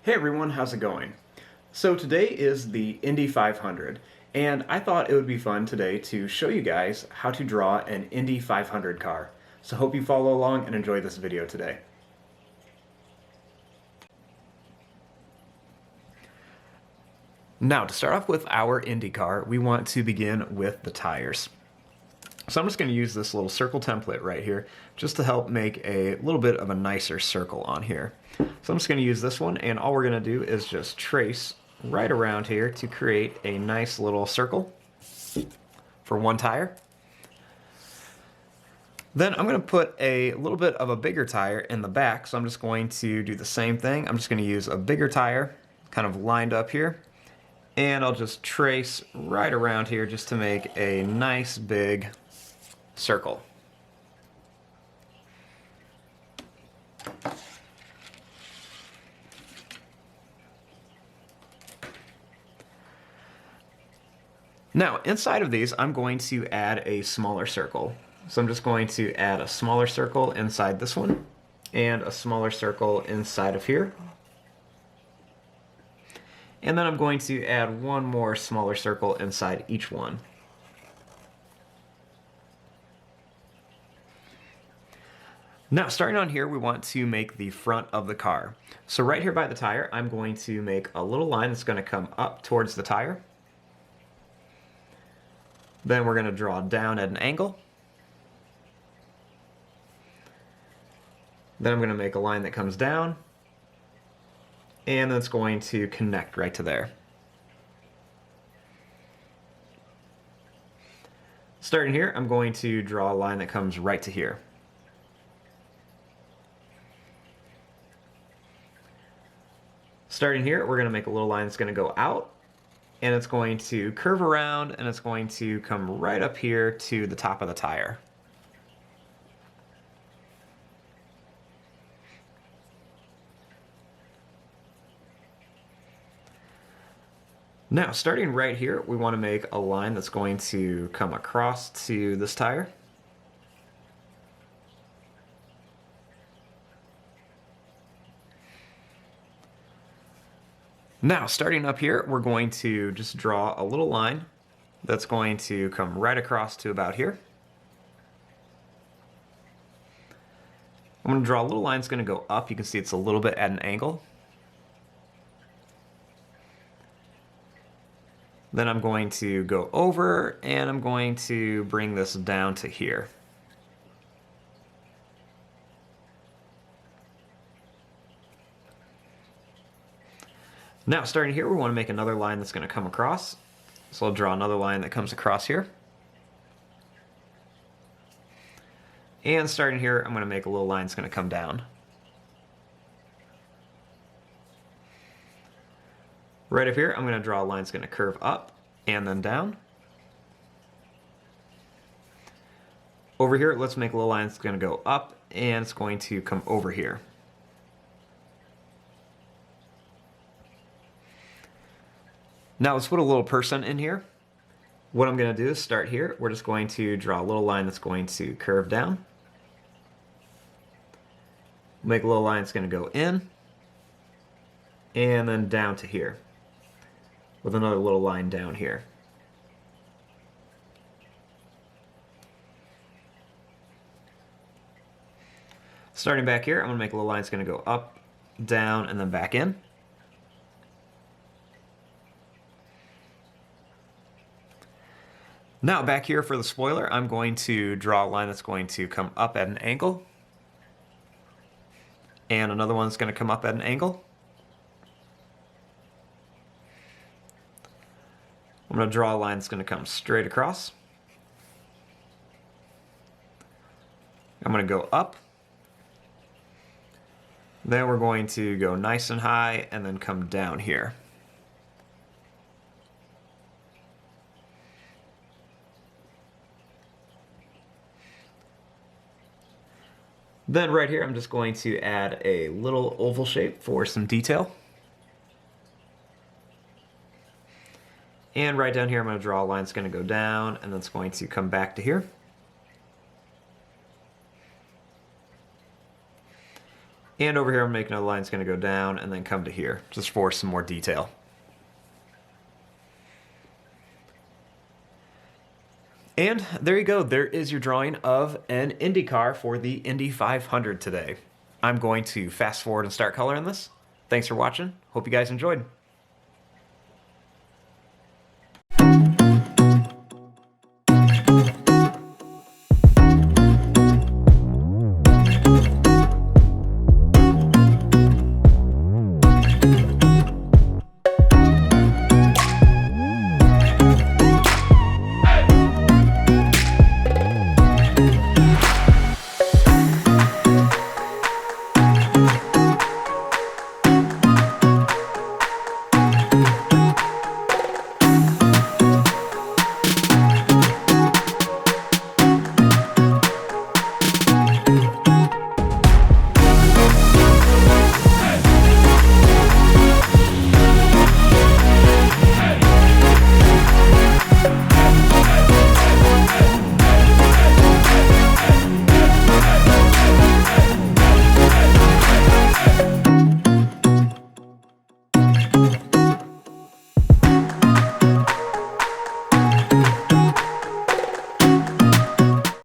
Hey everyone, how's it going? So today is the Indy 500, and I thought it would be fun today to show you guys how to draw an Indy 500 car. So hope you follow along and enjoy this video today. Now, to start off with our Indy car, we want to begin with the tires. So I'm just going to use this little circle template right here just to help make a little bit of a nicer circle on here. So I'm just going to use this one, and all we're going to do is just trace right around here to create a nice little circle for one tire. Then I'm going to put a little bit of a bigger tire in the back, so I'm just going to do the same thing. I'm just going to use a bigger tire kind of lined up here, and I'll just trace right around here just to make a nice big circle. Now, inside of these, I'm going to add a smaller circle. So I'm just going to add a smaller circle inside this one, and a smaller circle inside of here. And then I'm going to add one more smaller circle inside each one. Now, starting on here, we want to make the front of the car. So right here by the tire, I'm going to make a little line that's going to come up towards the tire. Then we're going to draw down at an angle. Then I'm going to make a line that comes down, and that's going to connect right to there. Starting here, I'm going to draw a line that comes right to here. Starting here, we're going to make a little line that's going to go out, and it's going to curve around, and it's going to come right up here to the top of the tire. Now, starting right here, we want to make a line that's going to come across to this tire. Now, starting up here, we're going to just draw a little line that's going to come right across to about here. I'm going to draw a little line that's going to go up. You can see it's a little bit at an angle. Then I'm going to go over, and I'm going to bring this down to here. Now, starting here, we want to make another line that's going to come across. So I'll draw another line that comes across here. And starting here, I'm going to make a little line that's going to come down. Right up here, I'm going to draw a line that's going to curve up and then down. Over here, let's make a little line that's going to go up, and it's going to come over here. Now let's put a little person in here. What I'm going to do is start here. We're just going to draw a little line that's going to curve down. Make a little line that's going to go in, and then down to here, with another little line down here. Starting back here, I'm going to make a little line that's going to go up, down, and then back in. Now back here for the spoiler, I'm going to draw a line that's going to come up at an angle, and another one that's going to come up at an angle. I'm going to draw a line that's going to come straight across. I'm going to go up. Then we're going to go nice and high and then come down here. Then right here, I'm just going to add a little oval shape for some detail. And right down here, I'm going to draw a line that's going to go down, and then it's going to come back to here. And over here, I'm making a line that's going to go down and then come to here, just for some more detail. And there you go. There is your drawing of an Indy car for the Indy 500 today. I'm going to fast forward and start coloring this. Thanks for watching. Hope you guys enjoyed.